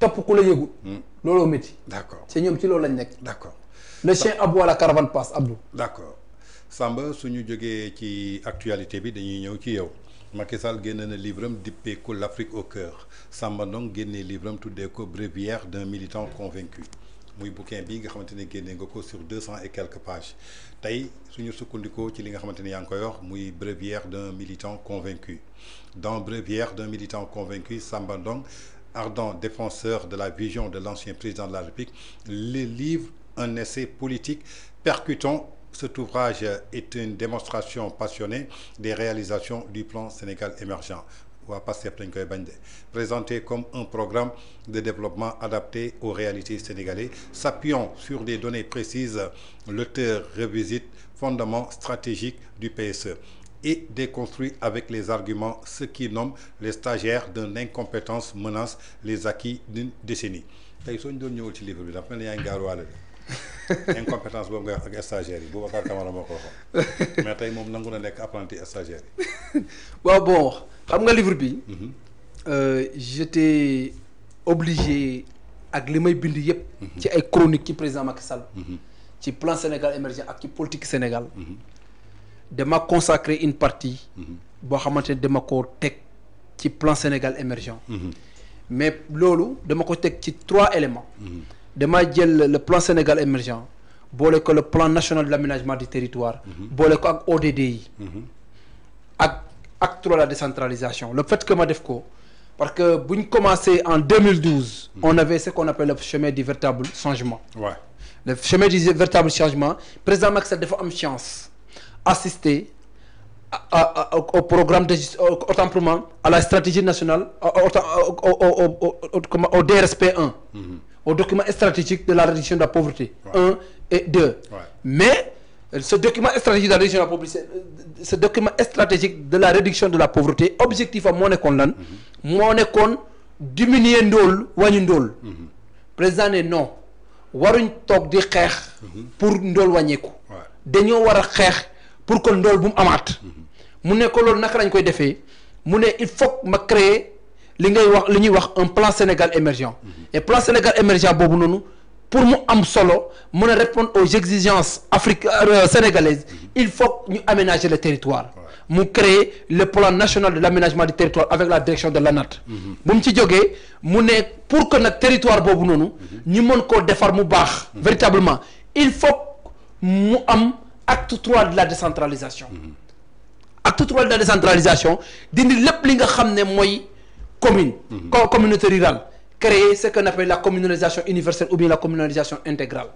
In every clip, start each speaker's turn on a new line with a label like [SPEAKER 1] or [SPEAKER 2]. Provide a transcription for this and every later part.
[SPEAKER 1] topp ku la yëgul. looloo métti.
[SPEAKER 2] d'accord
[SPEAKER 1] c'est ñoom ci loolu lañ nekk.
[SPEAKER 2] d'accord
[SPEAKER 1] le chien aboie la caravane passe Abdou.
[SPEAKER 2] d'accord Samba suñu jógee ci actualité bi dañuy ñëw ci yow Macky Sall génne na livre am dippee ko l'Afrique au cœur Samba Ndong génnee livre am tuddee ko Bréviaire d'un militant convaincu muy bouquin bi nga xamante ne génnee nga ko sur 200 et quelques pages tey suñu sukkandikoo ci li nga xamante ne yaa ngi koy wax muy Bréviaire d'un militant convaincu dans Bréviaire d'un militant convaincu Samba Ndong ardent défenseur de la vision de l'ancien président de la République le livre un essai politique percutant. Cet ouvrage est une démonstration passionnée des réalisations du plan Sénégal émergent waa Pastef lañ koy bañ de présenté comme un programme de développement adapté aux réalités sénégalaises s'appuyant sur des données précises l'auteur revisite fondements stratégiques du PSE et déconstruit avec les arguments ce qui nomme les stagiaires d'une incompétence menace les acquis d'une décennie tey soo ñu doon ñëwal ci livre bi dafa mel ni yaa ngi gaaruwaale de incompétence boobu nga wax ak stagiaires yi Boubacar Camara moo ko waxoon mais tey moom nangu na nekk apprenti stagiaire yi.
[SPEAKER 1] waaw bon xam nga livre bi. j'étais obligé ak li may bind yëpp. ci ay chroniques ci président Macky Sall. ci plan Sénégal émergent ak ci politique Sénégal. dama consacrer une partie. boo xamante ne dama ko teg ci plan Sénégal émergent. mais loolu dama ko teg ci 3 éléments. dama jël le plan Sénégal émergent boole ko le plan national de l'aménagement du territoire boole ko ak ODD yi ak acte 3 de la décentralisation le fait que ma def ko parce que bu ñu commencé en 2012 on avait ce qu'on appelle le chemin du véritable changement le chemin du véritable changement président Macky Sall dafa am chance assister au programme de autant pour moi à la stratégie nationale au DRSP 1 au document stratégique de la réduction de la pauvreté 1 et 2 mais ce document stratégique de la réduction de la pauvreté ce document stratégique de la réduction de la pauvreté objectif am moo nekkoon lan moo nekkoon diminuer ndóol wàññi ndóol président ne non waruñ toog di xeex pour ndóol wàññeeku dañoo war a xeex pour que ndóol bu mu amaat mu ne ko loolu naka lañ koy defee mu ne il faut ma créer li ñuy wax un plan Sénégal émergent et plan Sénégal émergent boobu noonu pour mu am solo mën a répondre aux exigences sénégalaises il faut ñu aménager le territoire mu créer le plan national de l'aménagement du territoire avec la direction de l'ANAT bu mu ci jógee mu ne pour que nag territoire boobu noonu ñu mën koo defar mu baax véritablement il faut mu am acte 3 de la décentralisation acte 3 de la décentralisation dindi lépp li nga xam ne mooy communauté rurale créer ce qu'on appelle la communalisation universelle ou bien la communalisation intégrale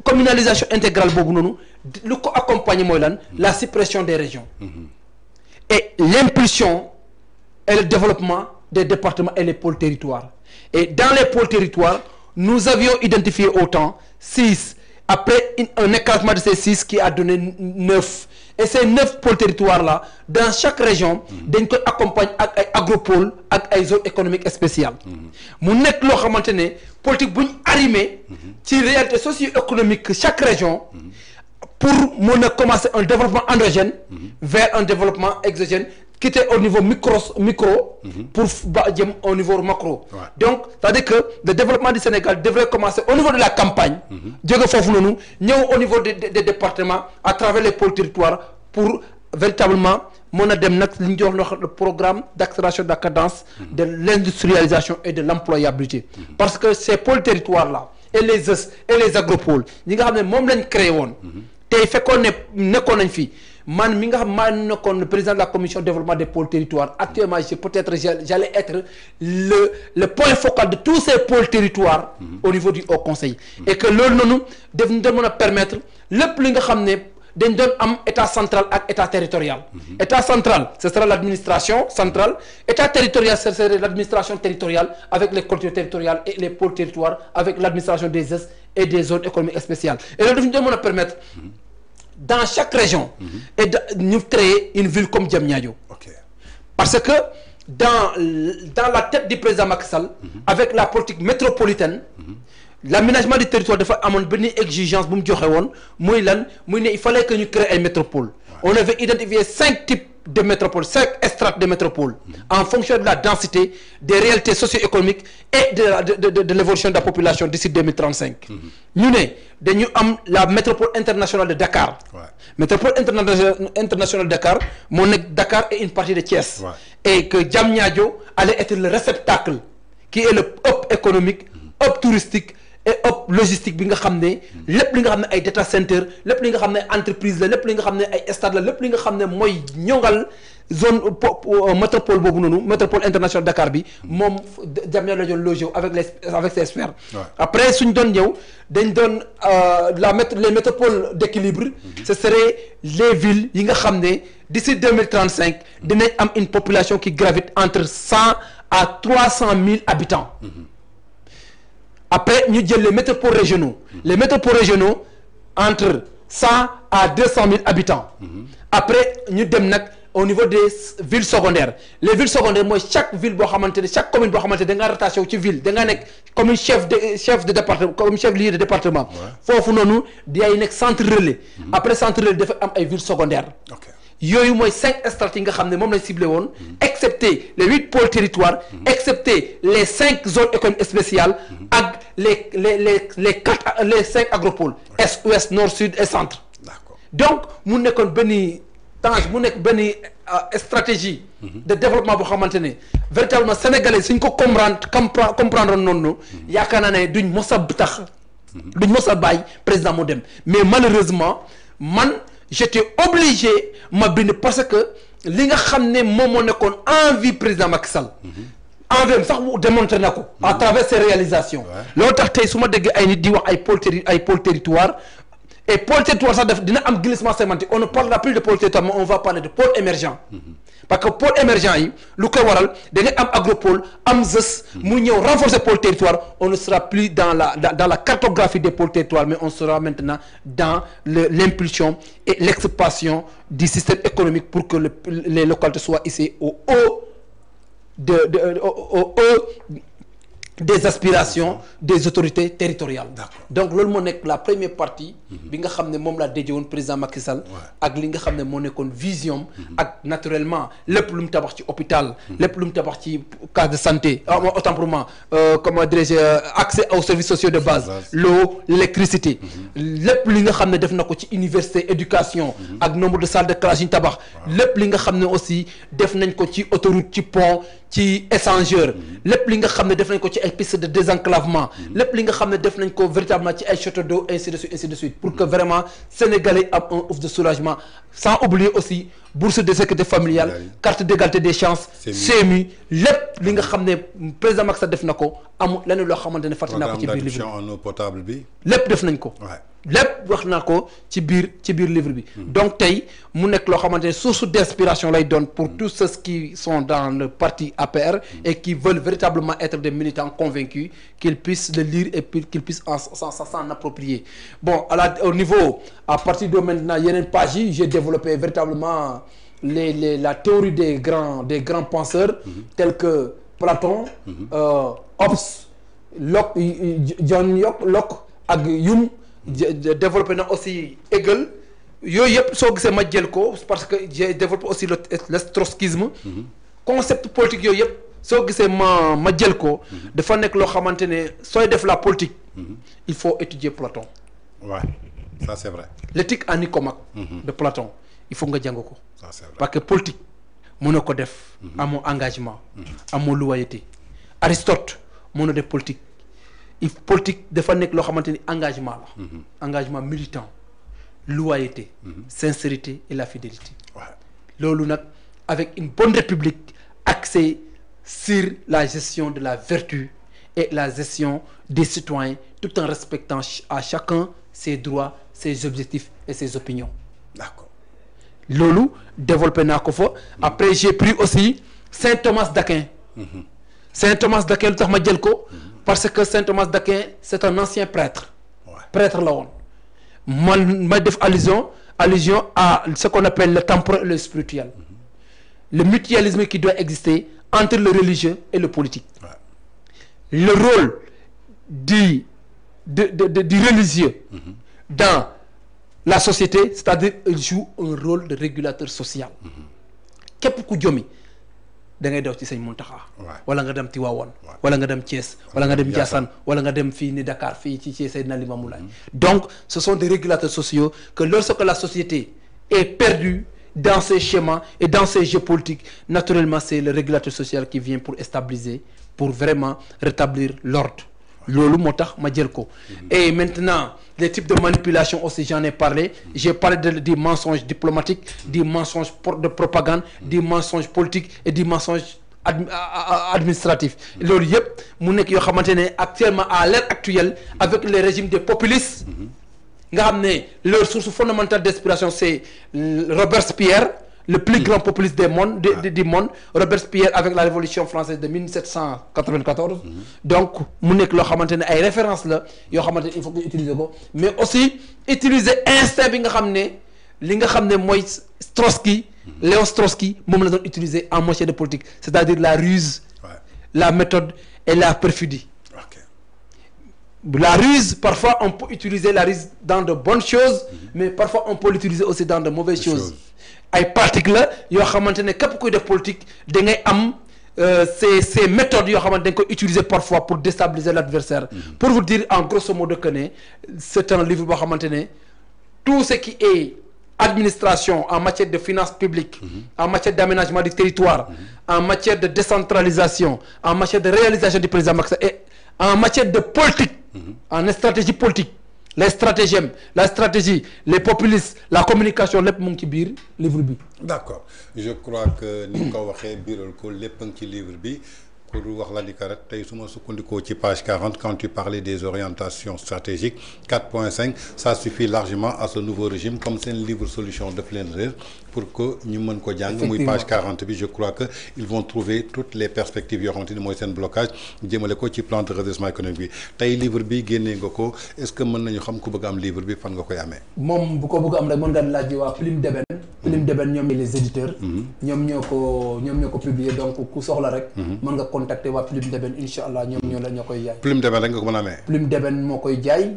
[SPEAKER 1] communalisation intégrale boobu noonu lu ko accompagner mooy lan la suppression des régions et l'impulsion et le développement des départements et les pôles territoires et dans les pôles territoires nous avions identifié autant 6 après un éclatement de ces 6 qui a donné 9 et ces 9 pôles territoires là dans chaque région dañ koy accompagner ak ay agropôles ak ay zones économiques spéciales mu nekk loo xamante ne politique bu ñu arrimé ci réalité socio-économique chaque région pour mën a commencer un développement endogène vers un développement exogène qui était au niveau micro pour ba jëm au niveau macro donc c'est-à-dire que le développement du Sénégal devrait commencer au niveau de la campagne jóge foofu noonu ñëw au niveau des départements à travers les pôles territoires pour véritablement mën a dem nag li ñu jox le programme d'accélération de la cadence de l'industrialisation et de l'employabilité parce que ces pôles territoires là et les ES et les agropoles ñi nga xam ne moom lañ créé woon tey fekkoon ne nekkoon nañ fii man mi nga xam maa nekkoon le président de la commission de développement des pôles territoires actuellement j'allais être le point focal de tous ces pôles territoires au niveau du Haut Conseil et que loolu noonu daf ñu doon mën a permettre lépp li nga xam ne dañ doon am état central ak état territorial état central ce sera l'administration centrale état territorial ce sera l'administration territoriale avec les collectivités territoriales et les pôles territoires avec l'administration des ES et des zones économiques spéciales et loolu daf ñu doon mën a permettre dans chaque région et ñu créer une ville comme Diamniadio parce que dans la tête du président Macky Sall avec la politique métropolitaine l'aménagement du territoire dafa amoon benn exigence bu mu joxe woon muy lan muy ne il fallait que ñu créer ay métropoles on avait identifié 5 types de métropole, 5 strates de métropole, en fonction de la densité, des réalités socio-économiques et de l'évolution de la population d'ici 2035. Nous avons la métropole internationale de Dakar.
[SPEAKER 2] Ouais.
[SPEAKER 1] Métropole internationale de Dakar, Dakar est une partie de Thiès.
[SPEAKER 2] Ouais.
[SPEAKER 1] Et que Diamniadio allait être le réceptacle, qui est le hub économique, hub touristique, et hop logistique bi nga xamné lepp li nga xamné ay data center lepp li nga xamné entreprise la lepp li nga xamné ay stade la lepp li nga xamné moy ñongal zone métropole bobu nonou métropole internationale Dakar bi mom Diamniadio la doon logé avec ses sphères. Après suñ doon ñew dañ doon les métropoles d'équilibre ce serait les villes yi nga xamné d'ici 2035 dinañ am une population qui gravite entre 100 à 300 000 habitants. Après, nous avons les métropoles régionaux. Les métropoles régionaux, entre 100 à 200 000 habitants. Après, nous avons au niveau des villes secondaires. Les villes secondaires, moi, chaque ville, chaque commune, est rattachée à une ville. Comme chef de département, comme chef lié de département. Il faut qu'il y ait un centre relais. Après, centre relais, il y a une ville secondaire. Yoyu moy 5 strates nga xamné mom lañ ciblé won excepté les 8 pôles territoires excepté les 5 zones économiques spéciales ak les 5 agropoles est ouest nord sud et centre.
[SPEAKER 2] D'accord.
[SPEAKER 1] Donc mu nekkon benn tange mu nekk benn stratégie de développement bu xamantene véritablement sénégalais suñ ko comprendre non yaakaar naa ne duñ mos a tax duñ mos a bàyyi président mu dem mais malheureusement j'étais obligé ma bind parce que li nga xamné mom mo nekkoon envie président Macky Sall envie sax mu démontrer nako à travers ses réalisations loolu tax tay suma déggee ay nit di wax ay pôle territoire et pôle territoire ça dina am glissement sémantique on ne parlera plus de pôle territoire mais on va parler de pôle émergent parce que pôle émergent yi lu koy waral da nga am agropole am ZES mu ñëw renforcer pôle territoire on ne sera plus dans la cartographie des pôles territoires mais on sera maintenant dans l'impulsion et l'expansion du système économique pour que les localités soient ici au haut des aspirations des autorités territoriales. Donc loolu moo nekk la première partie bi nga xamné mom la dédié woon président Macky Sall ak li nga xamné mo nekkoon vision ak naturellement lepp lu mu tabax ci hôpital lepp lu mu tabax ci case de santé autant pour moi comment dirais-je accès aux services sociaux de base l'eau l'électricité lepp li nga xamné def nako ci université éducation ak nombre de salles de classe yi tabax lepp li nga xamné aussi def nañ ko ci autoroute ci pont ci échangeur lepp li nga xamné def nañ ko ci ay pistes de désenclavement lepp li nga xamné def nañ ko véritablement ci ay châteaux d'eau ainsi de suite pour que vraiment sénégalais am un ouf de soulagement sans oublier aussi bourse de sécurité familiale carte d'égalité des chances CMU lepp li nga xamné président Macky Sall def nako amul leneen loo xamante ne fàttali naa ko ci biir livre
[SPEAKER 2] en eau potable bi
[SPEAKER 1] lepp def nañ ko lepp wax naa ko ci biir livre bi donc tay mu nekk loo xamante ne source d'inspiration lay doon pour tous ceux qui sont dans le parti APR et qui veulent véritablement être des militants convaincus qu'ils puissent le lire et qu'ils puissent s'en approprier. Bon, au niveau, à partir de maintenant, il y a une page, j'ai développé véritablement la théorie des grands penseurs tels que Platon, Hobbes, Locke, John Locke, Hume, développé aussi Hegel. Yooyu yëpp soo gisee ma jël ko parce que j'ai développé aussi le trotskisme concept politique yooyu yëpp soo gisee ma jël ko dafa nekk loo xamante ne sooy def la politique il faut étudier Platon.
[SPEAKER 2] Ouais, ça c'est vrai.
[SPEAKER 1] L'éthique à Nicomaque de Platon il faut nga jàng ko
[SPEAKER 2] ça c'est vrai.
[SPEAKER 1] parce que politique mënoo ko def amoo engagement amoo loyauté. Aristote mënoo def politique politique dafa nekk loo xamante ni engagement la engagement militant loyauté, sincérité et la fidélité. Lolu nak avec une bonne république axée sur la gestion de la vertu et la gestion des citoyens tout en respectant à chacun ses droits, ses objectifs et ses opinions.
[SPEAKER 2] D'accord.
[SPEAKER 1] Lolu développé nako fa. Après j'ai pris aussi Saint Thomas d'Aquin. Saint Thomas d'Aquin lu tax ma jël ko parce que Saint Thomas d'Aquin c'est un ancien prêtre. Prêtre la woon. Ma def allusion à ce qu'on appelle le temporel et le spirituel. Le mutualisme qui doit exister entre le religieux et le politique. Le rôle du religieux dans la société, c'est-à-dire il joue un rôle de régulateur social. képp ku jomi da ngay daw ci Sëñ Mountakha wala nga dem Tivaouane wala nga dem Thiès wala nga dem Ndiassane wala nga dem fii ni Dakar fii ci Seydina Limamou Laye donc ce sont des régulateurs sociaux que lorsque la société est perdue dans ces schémas et dans ces jeux politiques, naturellement c'est le régulateur social qui vient pour stabiliser, pour vraiment rétablir l'ordre. Lolo motax ma jël ko. Et maintenant les types de manipulation aussi, j'en ai parlé. J'ai parlé des mensonges diplomatiques, des mensonges de propagande, des mensonges politiques et des mensonges administratifs. Lolo yep mu nek yo xamantene actuellement à l'ère actuelle avec les régimes des populistes, nga xamné leur source fondamentale d'inspiration c'est Robert Spierre, le plus grand populiste du monde, Robert Spierre avec la Révolution française de 1794. Donc, mu nek lo xamantene ay références la yo xamantene il faut que utiliser ko, mais aussi utiliser instinct bi nga xamné li nga xamné moy Trotsky, Léon Trotsky mom la doon utiliser en matière de politique, c'est-à-dire la ruse, la méthode et la perfidie. La ruse, parfois on peut utiliser la ruse dans de bonnes choses, mais parfois on peut l'utiliser aussi dans de mauvaises choses. Ay particules yo xamantene kep koy def politique da ngay am ces méthodes yo xamantene dañ ko utiliser parfois pour déstabiliser l'adversaire. Pour vous dire en grosso modo que c'est un livre bo xamantene tout ce qui est administration en matière de finances publiques, en matière d'aménagement du territoire, en matière de décentralisation, en matière de réalisation du président Macky Sall et en matière de politique, en stratégie politique, les stratagèmes, la stratégie, les populistes, la communication, lépp mu ngi ci biir livre bi. D'accord,
[SPEAKER 2] je crois que ni ko waxee biiral ko lépp ngi ci livre bi. Pour wax la li karat tey su ma sukkandikoo ci page 40 quand tu parlais des orientations stratégiques 4.5 ça suffit largement à ce nouveau régime comme c'est un livre solution de plein réer pour que ñu mën ko jàng muy page 40 bi je crois que ils vont trouver toutes les perspectives yoo xamante ni mooy seen blocage jëmale ko ci plan de redressement économique bi tey livre bi génnee nga ko est-ce que mën nañu xam ku bëgg am livre bi fan nga koy amee
[SPEAKER 1] moom bu ko bëgg am rek mën nga laaj waa Plume d'Ébène ñoom les éditeurs ñoom ñoo ko publier donc ku soxla rek mën nga contacter waa Plume d'Ébène inshallah ñoom ñoo koy jaay
[SPEAKER 2] Plume d'Ébène rek nga ko mën a amee
[SPEAKER 1] Plume d'Ébène moo koy jaay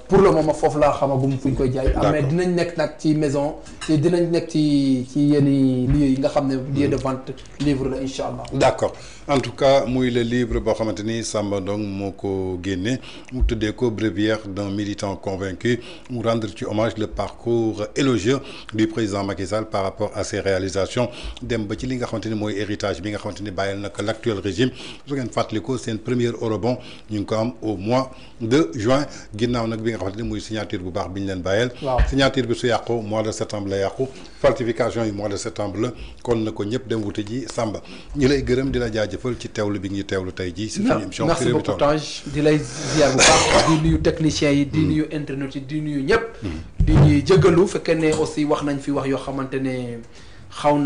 [SPEAKER 1] pour le moment foofu laa xamagum fu ñu koy jaay mais dinañ nekk nag ci maison ci dinañ nekk ci yenn lieux yi nga xam ne lieu de vente livre la inshallah
[SPEAKER 2] d'accord en tout cas muy le livre boo xamante ni Samba Ndong moo ko génne mu tuddee ko Bréviaire d'un militant convaincu mu rendre ci hommage le parcours élogieux du président Macky Sall par rapport à ses réalisations dem ba ci li nga xamante ni mooy héritage bi nga xamante ni bàyyil na ko l'actuel régime su ngeen fàttaliko seen premier eurobond ñu ngi ko am au mois de juin ginnaaw nag bi nga xamante ni muy signature bu baax bi ñu leen bàyyeel signature bi su yàqu mois de septembre la yàqu falsification yi mois de septembre la kon na ko ñëpp dem wuti ji Samba ñu lay gërëm di la jaajëfal ci teewlu bi ngi teewlu tey ji si suñu émission
[SPEAKER 1] merci beaucoup Tange di lay ziar bu baax di nuyu techniciens yi di nuyu internet yi di nuyu ñëpp di ñuy jëgalu fekkee ne aussi wax nañ fi wax yoo xamante ne xaw na